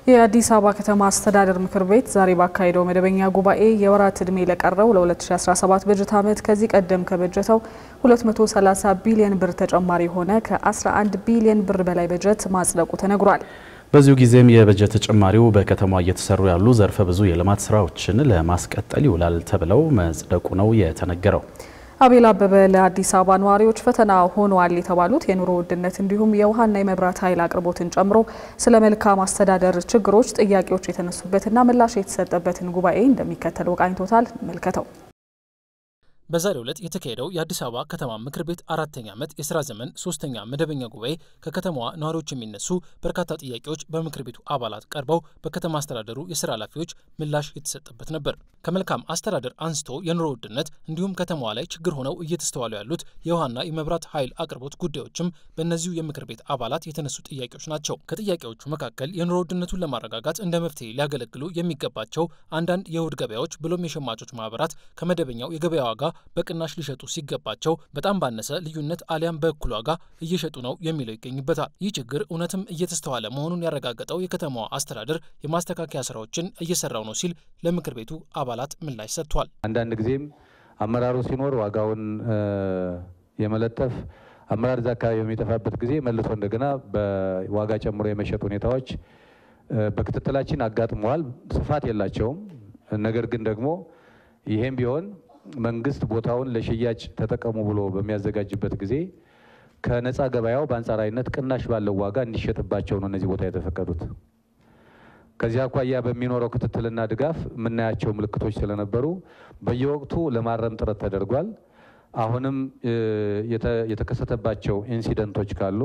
የአዲስ አበባ ከተማ አስተዳደር ምክር ቤት ዛሬ ባካሄደው መደበኛ ጉባኤ የወራት ዕድሜ ለቀረው ለ2017 በጀት ዓመት ከዚህ ቀደም ከበጀተው 230 ቢሊዮን ብር ተጨማሪ ሆነ ከ11 ቢሊዮን ብር በላይ በጀት ማጽደቁ ተነግሯል። በዚሁ ጊዜም የበጀት ተጨማሪው በከተማዋ እየተሰሩ ያሉ ዘርፈ ብዙ የልማት ስራዎችን ለማስቀጠል ይውላል ተብለው መጽደቁ ነው የተነገረው። አቤል አበበ ለአዲስ አበባ ነዋሪዎች ፈተና ሆኗል የተባሉት የኑሮ ውድነት እንዲሁም የውሃና የመብራት ኃይል አቅርቦትን ጨምሮ ስለ መልካም አስተዳደር ችግሮች ጥያቄዎች የተነሱበትና ምላሽ የተሰጠበትን ጉባኤ እንደሚከተለው ቃኝቶታል። መልከተው በዛሬው ዕለት የተካሄደው የአዲስ አበባ ከተማ ምክር ቤት አራተኛ ዓመት የሥራ ዘመን ሶስተኛ መደበኛ ጉባኤ ከከተማዋ ነዋሪዎች የሚነሱ በርካታ ጥያቄዎች በምክር ቤቱ አባላት ቀርበው በከተማ አስተዳደሩ የሥራ ኃላፊዎች ምላሽ የተሰጠበት ነበር። ከመልካም አስተዳደር አንስቶ የኑሮ ውድነት እንዲሁም ከተማዋ ላይ ችግር ሆነው እየተስተዋሉ ያሉት የውሃና የመብራት ኃይል አቅርቦት ጉዳዮችም በእነዚሁ የምክር ቤት አባላት የተነሱ ጥያቄዎች ናቸው። ከጥያቄዎቹ መካከል የኑሮ ውድነቱን ለማረጋጋት እንደ መፍትሄ ሊያገለግሉ የሚገባቸው አንዳንድ የእሁድ ገበያዎች ብሎም የሸማቾች ማህበራት ከመደበኛው የገበያ ዋጋ በቅናሽ ሊሸጡ ሲገባቸው በጣም ባነሰ ልዩነት አሊያም በእኩል ዋጋ እየሸጡ ነው የሚለው ይገኝበታል። ይህ ችግር እውነትም እየተስተዋለ መሆኑን ያረጋገጠው የከተማዋ አስተዳደር የማስተካከያ ስራዎችን እየሰራው ነው ሲል ለምክር ቤቱ አባላት ምላሽ ሰጥቷል። አንዳንድ ጊዜም አመራሩ ሲኖር ዋጋውን የመለጠፍ አመራር እዛ አካባቢ በሚጠፋበት ጊዜ መልሶ እንደገና በዋጋ ጨምሮ የመሸጥ ሁኔታዎች በክትትላችን አጋጥመዋል። ስፋት የላቸውም። ነገር ግን ደግሞ ይሄም ቢሆን መንግስት ቦታውን ለሽያጭ ተጠቀሙ ብሎ በሚያዘጋጅበት ጊዜ ከነፃ ገበያው በአንጻራዊነት ቅናሽ ባለው ዋጋ እንዲሸጥባቸው ነው እነዚህ ቦታ የተፈቀዱት። ከዚህ አኳያ በሚኖረው ክትትልና ድጋፍ የምናያቸው ምልክቶች ስለነበሩ በየወቅቱ ለማረም ጥረት ተደርጓል። አሁንም የተከሰተባቸው ኢንሲደንቶች ካሉ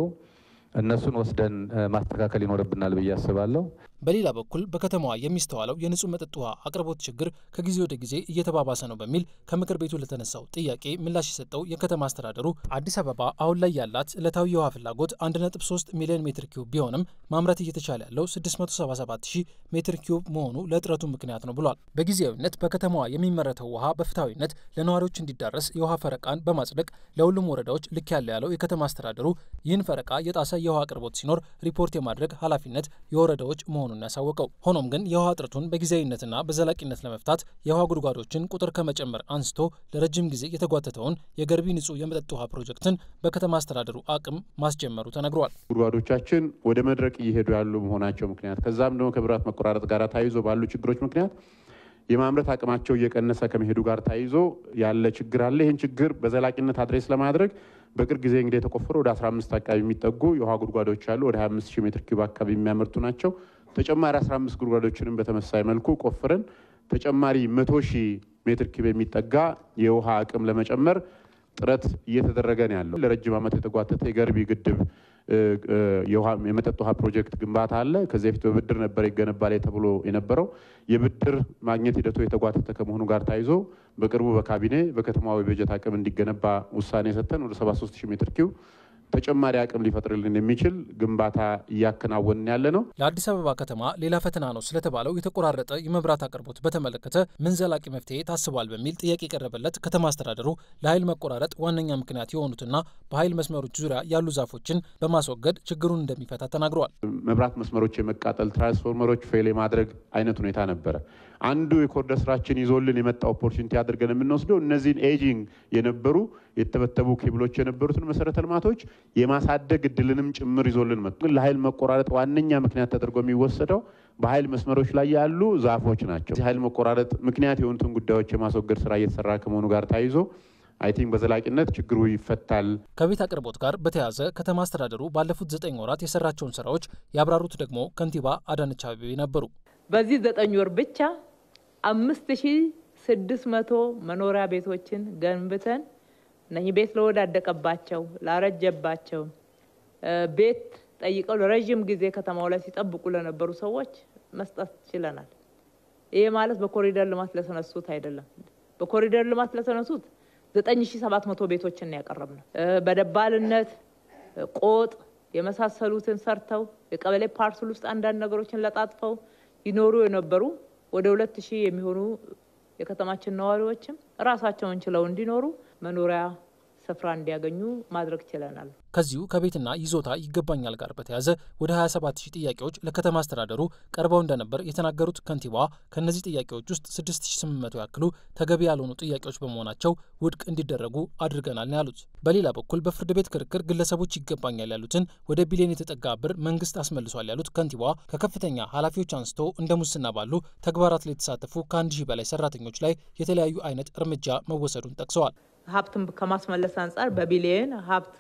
እነሱን ወስደን ማስተካከል ይኖርብናል ብዬ አስባለሁ። በሌላ በኩል በከተማዋ የሚስተዋለው የንጹህ መጠጥ ውሃ አቅርቦት ችግር ከጊዜ ወደ ጊዜ እየተባባሰ ነው በሚል ከምክር ቤቱ ለተነሳው ጥያቄ ምላሽ የሰጠው የከተማ አስተዳደሩ አዲስ አበባ አሁን ላይ ያላት ዕለታዊ የውሃ ፍላጎት 1.3 ሚሊዮን ሜትር ኪዩብ ቢሆንም ማምረት እየተቻለ ያለው 677 ሺህ ሜትር ኪዩብ መሆኑ ለእጥረቱ ምክንያት ነው ብሏል። በጊዜያዊነት በከተማዋ የሚመረተው ውሃ በፍትሐዊነት ለነዋሪዎች እንዲዳረስ የውሃ ፈረቃን በማጽደቅ ለሁሉም ወረዳዎች ልክ ያለው የከተማ አስተዳደሩ ይህን ፈረቃ የጣሰ የውሃ አቅርቦት ሲኖር ሪፖርት የማድረግ ኃላፊነት የወረዳዎች መሆኑን ያሳወቀው። ሆኖም ግን የውሃ እጥረቱን በጊዜያዊነትና በዘላቂነት ለመፍታት የውሃ ጉድጓዶችን ቁጥር ከመጨመር አንስቶ ለረጅም ጊዜ የተጓተተውን የገርቢ ንጹህ የመጠጥ ውሃ ፕሮጀክትን በከተማ አስተዳደሩ አቅም ማስጀመሩ ተነግሯል። ጉድጓዶቻችን ወደ መድረቅ እየሄዱ ያሉ መሆናቸው ምክንያት ከዛም ደግሞ ከብራት መቆራረጥ ጋር ተያይዞ ባሉ ችግሮች ምክንያት የማምረት አቅማቸው እየቀነሰ ከመሄዱ ጋር ተያይዞ ያለ ችግር አለ። ይህን ችግር በዘላቂነት አድሬስ ለማድረግ በቅርብ ጊዜ እንግዲህ የተቆፈሩ ወደ 15 አካባቢ የሚጠጉ የውሃ ጉድጓዶች አሉ። ወደ 25000 ሜትር ኪዩብ አካባቢ የሚያመርቱ ናቸው። ተጨማሪ 15 ጉድጓዶችንም በተመሳሳይ መልኩ ቆፍረን ተጨማሪ 100,000 ሜትር ኪዩብ የሚጠጋ የውሃ አቅም ለመጨመር ጥረት እየተደረገ ነው ያለው። ለረጅም ዓመት የተጓተተ የገርቢ ግድብ የመጠጥ ውሃ ፕሮጀክት ግንባታ አለ። ከዚህ በፊት በብድር ነበር ይገነባል ተብሎ የነበረው የብድር ማግኘት ሂደቱ የተጓተተ ከመሆኑ ጋር ተያይዞ በቅርቡ በካቢኔ በከተማው የበጀት አቅም እንዲገነባ ውሳኔ ሰጥተን ወደ 73000 ሜትር ኪዩብ ተጨማሪ አቅም ሊፈጥርልን የሚችል ግንባታ እያከናወንን ያለ ነው። ለአዲስ አበባ ከተማ ሌላ ፈተና ነው ስለተባለው የተቆራረጠ የመብራት አቅርቦት በተመለከተ ምን ዘላቂ መፍትሄ ታስቧል በሚል ጥያቄ የቀረበለት ከተማ አስተዳደሩ ለኃይል መቆራረጥ ዋነኛ ምክንያት የሆኑትና በኃይል መስመሮች ዙሪያ ያሉ ዛፎችን በማስወገድ ችግሩን እንደሚፈታ ተናግሯል። መብራት መስመሮች የመቃጠል ትራንስፎርመሮች ፌል የማድረግ አይነት ሁኔታ ነበረ። አንዱ የኮሪደር ስራችን ይዞልን የመጣ ኦፖርቹኒቲ አድርገን የምንወስደው እነዚህን ኤጂንግ የነበሩ የተበተቡ ኬብሎች የነበሩትን መሰረተ ልማቶች የማሳደግ እድልንም ጭምር ይዞልን መጥቶ ለኃይል መቆራረጥ ዋነኛ ምክንያት ተደርጎ የሚወሰደው በኃይል መስመሮች ላይ ያሉ ዛፎች ናቸው። ኃይል መቆራረጥ ምክንያት የሆኑትን ጉዳዮች የማስወገድ ስራ እየተሰራ ከመሆኑ ጋር ተያይዞ አይ ቲንክ በዘላቂነት ችግሩ ይፈታል። ከቤት አቅርቦት ጋር በተያያዘ ከተማ አስተዳደሩ ባለፉት 9 ወራት የሰራቸውን ስራዎች ያብራሩት ደግሞ ከንቲባ አዳነች አቤቤ ነበሩ። በዚህ 9 ወር ብቻ 5600 መኖሪያ ቤቶችን ገንብተን እነዚህ ቤት ለወዳደቀባቸው ላረጀባቸው ቤት ጠይቀው ለረጅም ጊዜ ከተማው ላይ ሲጠብቁ ለነበሩ ሰዎች መስጠት ችለናል። ይሄ ማለት በኮሪደር ልማት ለተነሱት አይደለም። በኮሪደር ልማት ለተነሱት 9700 ቤቶችን ያቀረብነው በደባልነት ቆጥ የመሳሰሉትን ሰርተው የቀበሌ ፓርሰል ውስጥ አንዳንድ ነገሮችን ለጣጥፈው ይኖሩ የነበሩ ወደ 2000 የሚሆኑ የከተማችን ነዋሪዎችም ራሳቸውን ችለው እንዲኖሩ መኖሪያ ስፍራ እንዲያገኙ ማድረግ ችለናል። ከዚሁ ከቤትና ይዞታ ይገባኛል ጋር በተያያዘ ወደ 27000 ጥያቄዎች ለከተማ አስተዳደሩ ቀርበው እንደነበር የተናገሩት ከንቲባዋ ከነዚህ ጥያቄዎች ውስጥ 6800 ያክሉ ተገቢ ያልሆኑ ጥያቄዎች በመሆናቸው ውድቅ እንዲደረጉ አድርገናል ነው ያሉት። በሌላ በኩል በፍርድ ቤት ክርክር ግለሰቦች ይገባኛል ያሉትን ወደ ቢሊዮን የተጠጋ ብር መንግስት አስመልሷል ያሉት ከንቲባዋ ከከፍተኛ ኃላፊዎች አንስቶ እንደ ሙስና ባሉ ተግባራት ላይ የተሳተፉ ከ1000 በላይ ሰራተኞች ላይ የተለያዩ አይነት እርምጃ መወሰዱን ጠቅሰዋል። ሀብትን ከማስመለስ አንጻር በቢሊየን ሀብት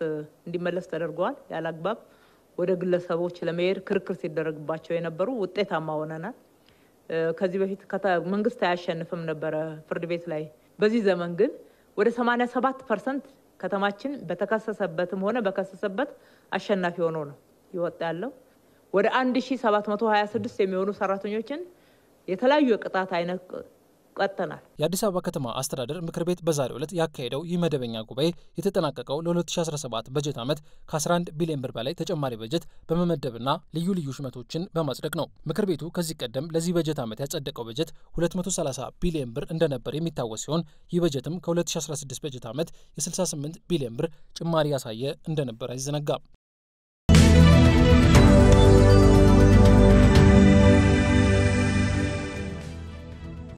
እንዲመለስ ተደርጓል። ያላግባብ ወደ ግለሰቦች ለመሄድ ክርክር ሲደረግባቸው የነበሩ ውጤታማ ሆነናል። ከዚህ በፊት መንግስት አያሸንፍም ነበረ ፍርድ ቤት ላይ። በዚህ ዘመን ግን ወደ 87% ከተማችን በተከሰሰበትም ሆነ በከሰሰበት አሸናፊ ሆኖ ነው ይወጣለው። ወደ 1726 የሚሆኑ ሰራተኞችን የተለያዩ የቅጣት አይነት ቀጥተናል። የአዲስ አበባ ከተማ አስተዳደር ምክር ቤት በዛሬው ዕለት ያካሄደው ይህ መደበኛ ጉባኤ የተጠናቀቀው ለ2017 በጀት ዓመት ከ11 ቢሊዮን ብር በላይ ተጨማሪ በጀት በመመደብና ልዩ ልዩ ሹመቶችን በማጽደቅ ነው። ምክር ቤቱ ከዚህ ቀደም ለዚህ በጀት ዓመት ያጸደቀው በጀት 230 ቢሊዮን ብር እንደነበር የሚታወስ ሲሆን ይህ በጀትም ከ2016 በጀት ዓመት የ68 ቢሊዮን ብር ጭማሪ ያሳየ እንደነበር አይዘነጋም።